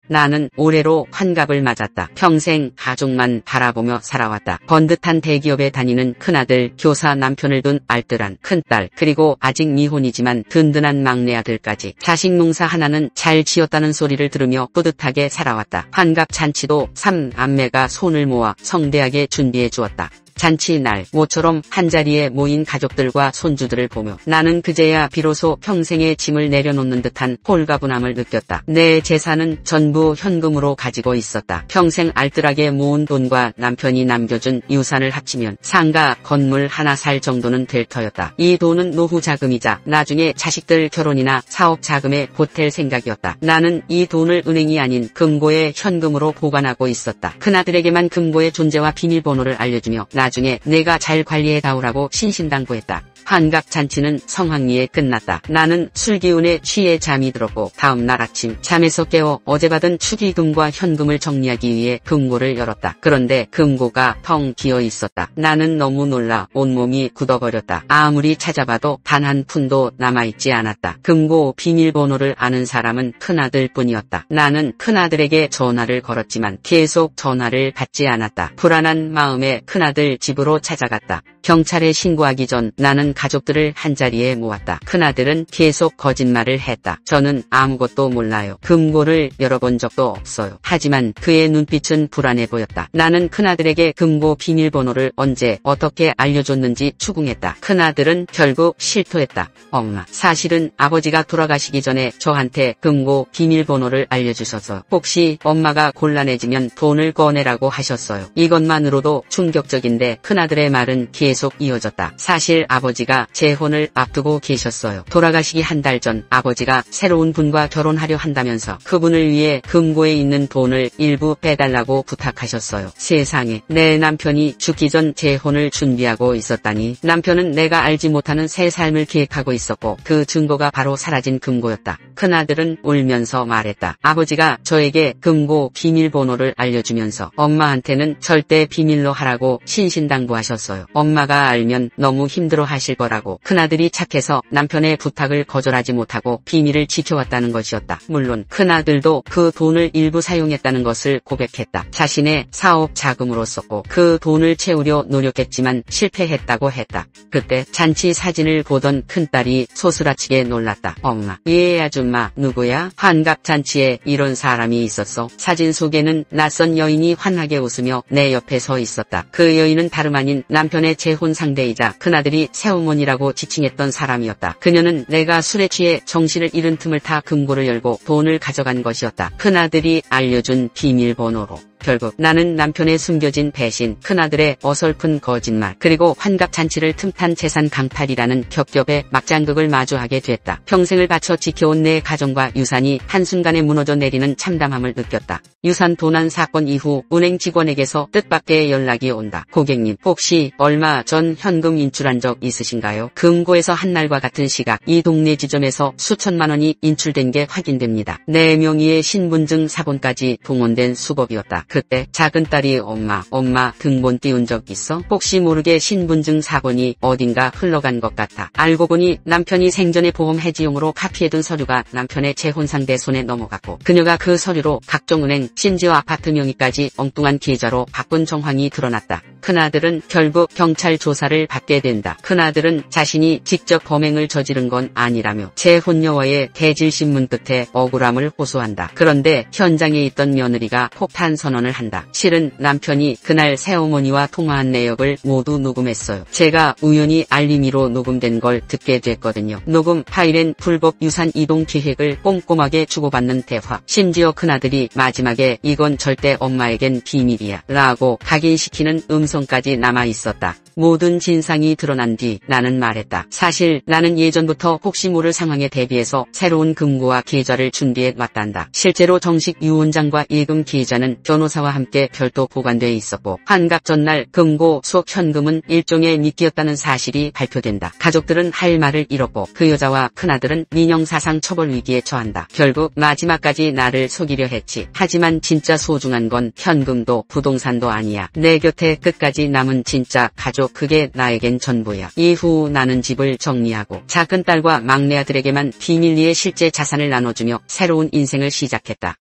나는 올해로 환갑을 맞았다. 평생 가족만 바라보며 살아왔다. 번듯한 대기업에 다니는 큰아들, 교사 남편을 둔 알뜰한 큰딸, 그리고 아직 미혼이지만 든든한 막내 아들까지 자식 농사 하나는 잘 지었다는 소리를 들으며 뿌듯하게 살아왔다. 환갑 잔치도 3남매가 손을 모아 성대하게 준비해 주었다. 잔치날 모처럼 한자리에 모인 가족들과 손주들을 보며 나는 그제야 비로소 평생의 짐을 내려놓는 듯한 홀가분함을 느꼈다. 내 재산은 전부 현금으로 가지고 있었다. 평생 알뜰하게 모은 돈과 남편이 남겨준 유산을 합치면 상가 건물 하나 살 정도는 될 터였다. 이 돈은 노후 자금이자 나중에 자식들 결혼이나 사업 자금에 보탤 생각이었다. 나는 이 돈을 은행이 아닌 금고에 현금으로 보관하고 있었다. 큰아들에게만 금고의 존재와 비밀번호를 알려주며 나중에 내가 잘 관리해다오라고 신신당부했다. 환갑 잔치는 성황리에 끝났다. 나는 술기운에 취해 잠이 들었고 다음날 아침 잠에서 깨어 어제 받은 축의금과 현금을 정리하기 위해 금고를 열었다. 그런데 금고가 텅 비어 있었다. 나는 너무 놀라 온몸이 굳어버렸다. 아무리 찾아봐도 단 한 푼도 남아있지 않았다. 금고 비밀번호를 아는 사람은 큰아들 뿐이었다. 나는 큰아들에게 전화를 걸었지만 계속 전화를 받지 않았다. 불안한 마음에 큰아들 집으로 찾아갔다. 경찰에 신고하기 전 나는 가족들을 한자리에 모았다. 큰아들은 계속 거짓말을 했다. 저는 아무것도 몰라요. 금고를 열어본 적도 없어요. 하지만 그의 눈빛은 불안해 보였다. 나는 큰아들에게 금고 비밀번호를 언제 어떻게 알려줬는지 추궁했다. 큰아들은 결국 실토했다. 엄마, 사실은 아버지가 돌아가시기 전에 저한테 금고 비밀번호를 알려주셔서 혹시 엄마가 곤란해지면 돈을 꺼내라고 하셨어요. 이것만으로도 충격적인데 큰아들의 말은 계속 이어졌다. 사실 아버지가 재혼을 앞두고 계셨어요. 돌아가시기 한 달 전 아버지가 새로운 분과 결혼하려 한다면서 그분을 위해 금고에 있는 돈을 일부 빼달라고 부탁하셨어요. 세상에, 내 남편이 죽기 전 재혼을 준비하고 있었다니. 남편은 내가 알지 못하는 새 삶을 계획하고 있었고 그 증거가 바로 사라진 금고였다. 큰아들은 울면서 말했다. 아버지가 저에게 금고 비밀번호를 알려주면서 엄마한테는 절대 비밀로 하라고 신신당부하셨어요. 엄마가 알면 너무 힘들어하실 거라고. 큰아들이 착해서 남편의 부탁을 거절하지 못하고 비밀을 지켜왔다는 것이었다. 물론 큰아들도 그 돈을 일부 사용했다는 것을 고백했다. 자신의 사업 자금으로 썼고 그 돈을 채우려 노력했지만 실패했다고 했다. 그때 잔치 사진을 보던 큰딸이 소스라치게 놀랐다. 엄마, 얘 아줌마 누구야? 환갑 잔치에 이런 사람이 있었어? 사진 속에는 낯선 여인이 환하게 웃으며 내 옆에 서 있었다. 그 여인은 다름 아닌 남편의 재혼 상대이자 큰아들이 새어머니라고 지칭했던 사람이었다. 그녀는 내가 술에 취해 정신을 잃은 틈을 타 금고를 열고 돈을 가져간 것이었다. 큰아들이 알려준 비밀번호로. 결국 나는 남편의 숨겨진 배신, 큰아들의 어설픈 거짓말, 그리고 환갑 잔치를 틈탄 재산 강탈이라는 겹겹의 막장극을 마주하게 됐다. 평생을 바쳐 지켜온 내 가정과 유산이 한순간에 무너져 내리는 참담함을 느꼈다. 유산 도난 사건 이후 은행 직원에게서 뜻밖의 연락이 온다. 고객님, 혹시 얼마 전 현금 인출한 적 있으신가요? 금고에서 한날과 같은 시각 이 동네 지점에서 수천만 원이 인출된 게 확인됩니다. 내 명의의 신분증 사본까지 동원된 수법이었다. 그때 작은 딸이 엄마 등본 띄운 적 있어? 혹시 모르게 신분증 사본이 어딘가 흘러간 것 같아. 알고 보니 남편이 생전에 보험 해지용으로 카피해둔 서류가 남편의 재혼 상대 손에 넘어갔고 그녀가 그 서류로 각종 은행 심지어 아파트 명의까지 엉뚱한 계좌로 바꾼 정황이 드러났다. 큰아들은 결국 경찰 조사를 받게 된다. 큰아들은 자신이 직접 범행을 저지른 건 아니라며 재혼녀와의 대질신문 끝에 억울함을 호소한다. 그런데 현장에 있던 며느리가 폭탄 선언을 한다. 실은 남편이 그날 새어머니와 통화한 내역을 모두 녹음했어요. 제가 우연히 알림이로 녹음된 걸 듣게 됐거든요. 녹음 파일엔 불법 유산 이동 계획을 꼼꼼하게 주고받는 대화. 심지어 큰아들이 마지막에 이건 절대 엄마에겐 비밀이야 라고 각인시키는 음성까지 남아있었다. 모든 진상이 드러난 뒤 나는 말했다. 사실 나는 예전부터 혹시 모를 상황에 대비해서 새로운 금고와 계좌를 준비해 왔단다. 실제로 정식 유언장과 예금 계좌는 변호사와 함께 별도 보관돼 있었고 환갑 전날 금고 속 현금은 일종의 미끼였다는 사실이 발표된다. 가족들은 할 말을 잃었고 그 여자와 큰아들은 민형사상 처벌 위기에 처한다. 결국 마지막까지 나를 속이려 했지. 하지만 진짜 소중한 건 현금도 부동산도 아니야. 내 곁에 끝까지 남은 진짜 가족, 그게 나에겐 전부야. 이후 나는 집을 정리하고 작은 딸과 막내 아들에게만 비밀리에 실제 자산을 나눠주며 새로운 인생을 시작했다.